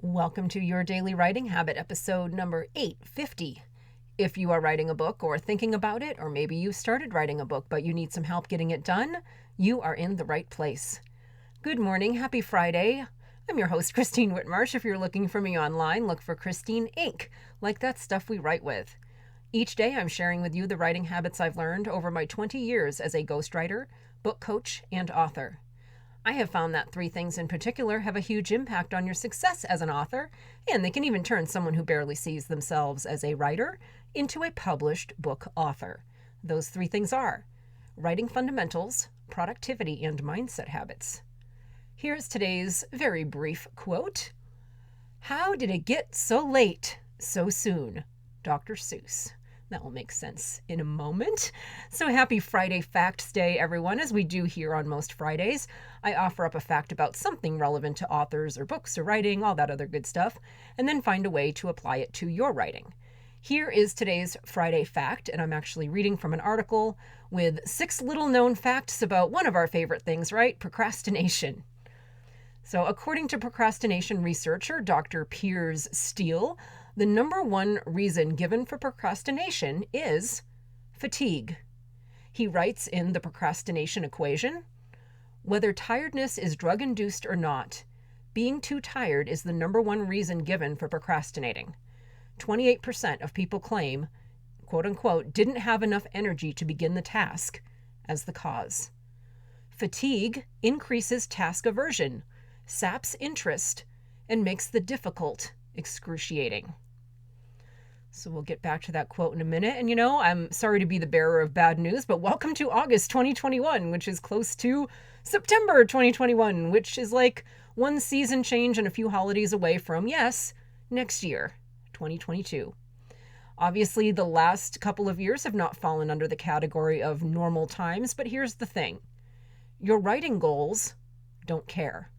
Welcome to Your Daily Writing Habit, episode number 850. If you are writing a book or thinking about it, or maybe you started writing a book but you need some help getting it done, you are in the right place. Good morning. Happy Friday. I'm your host, Christine Whitmarsh. If you're looking for me online, look for Christine Inc., like that stuff we write with. Each day, I'm sharing with you the writing habits I've learned over my 20 years as a ghostwriter, book coach, and author. I have found that 3 things in particular have a huge impact on your success as an author, and they can even turn someone who barely sees themselves as a writer into a published book author. Those 3 things are writing fundamentals, productivity, and mindset habits. Here's today's very brief quote. "How did it get so late so soon?" Dr. Seuss. That will make sense in a moment. So happy Friday Facts Day, everyone. As we do here on most Fridays, I offer up a fact about something relevant to authors or books or writing, all that other good stuff, and then find a way to apply it to your writing. Here is today's Friday fact, and I'm actually reading from an article with 6 little known facts about one of our favorite things, right? Procrastination. So according to procrastination researcher Dr. Piers Steele, the number 1 reason given for procrastination is fatigue. He writes in the procrastination equation, whether tiredness is drug-induced or not, being too tired is the number 1 reason given for procrastinating. 28% of people claim, quote unquote, didn't have enough energy to begin the task as the cause. Fatigue increases task aversion, saps interest, and makes the difficult excruciating. So we'll get back to that quote in a minute. And I'm sorry to be the bearer of bad news, but welcome to August 2021, which is close to September 2021, which is like 1 season change and a few holidays away from, yes, next year, 2022. Obviously, the last couple of years have not fallen under the category of normal times, but here's the thing. Your writing goals don't care.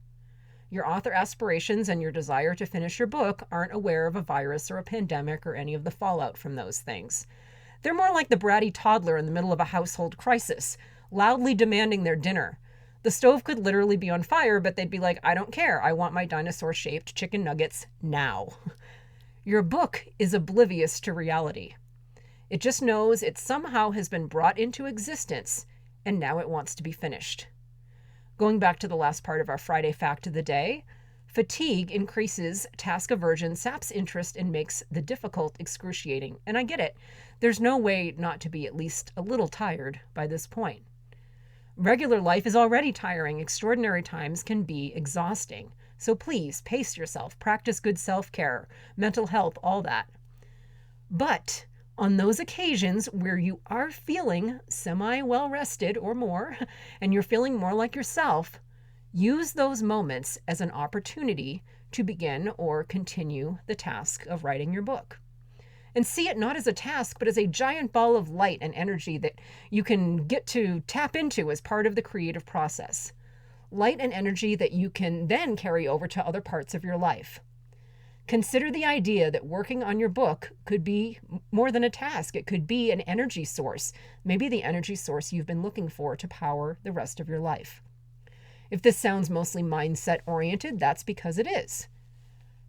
Your author aspirations and your desire to finish your book aren't aware of a virus or a pandemic or any of the fallout from those things. They're more like the bratty toddler in the middle of a household crisis, loudly demanding their dinner. The stove could literally be on fire, but they'd be like, I don't care. I want my dinosaur-shaped chicken nuggets now. Your book is oblivious to reality. It just knows it somehow has been brought into existence, and now it wants to be finished. Going back to the last part of our Friday fact of the day, fatigue increases task aversion, saps interest, and makes the difficult excruciating. And I get it. There's no way not to be at least a little tired by this point. Regular life is already tiring. Extraordinary times can be exhausting. So please pace yourself, practice good self-care, mental health, all that. But on those occasions where you are feeling semi-well rested or more, and you're feeling more like yourself, use those moments as an opportunity to begin or continue the task of writing your book. And see it not as a task, but as a giant ball of light and energy that you can get to tap into as part of the creative process. Light and energy that you can then carry over to other parts of your life. Consider the idea that working on your book could be more than a task. It could be an energy source, maybe the energy source you've been looking for to power the rest of your life. If this sounds mostly mindset-oriented, that's because it is.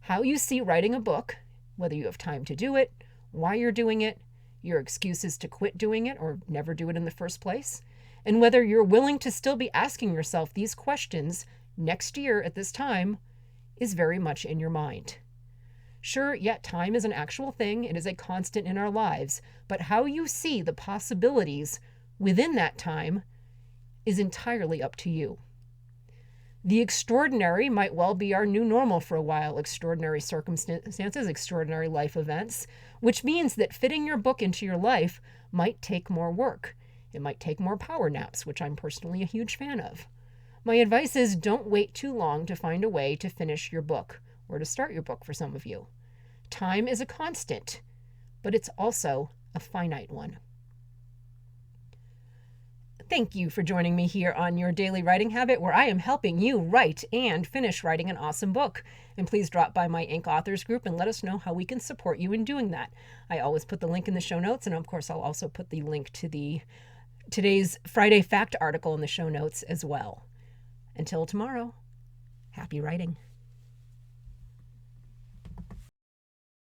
How you see writing a book, whether you have time to do it, why you're doing it, your excuses to quit doing it or never do it in the first place, and whether you're willing to still be asking yourself these questions next year at this time, is very much in your mind. Sure, yet time is an actual thing. It is a constant in our lives. But how you see the possibilities within that time is entirely up to you. The extraordinary might well be our new normal for a while. Extraordinary circumstances, extraordinary life events, which means that fitting your book into your life might take more work. It might take more power naps, which I'm personally a huge fan of. My advice is don't wait too long to find a way to finish your book, or to start your book for some of you. Time is a constant, but it's also a finite one. Thank you for joining me here on Your Daily Writing Habit, where I am helping you write and finish writing an awesome book. And please drop by my Inc. Authors group and let us know how we can support you in doing that. I always put the link in the show notes, and of course I'll also put the link to today's Friday Fact article in the show notes as well. Until tomorrow, happy writing.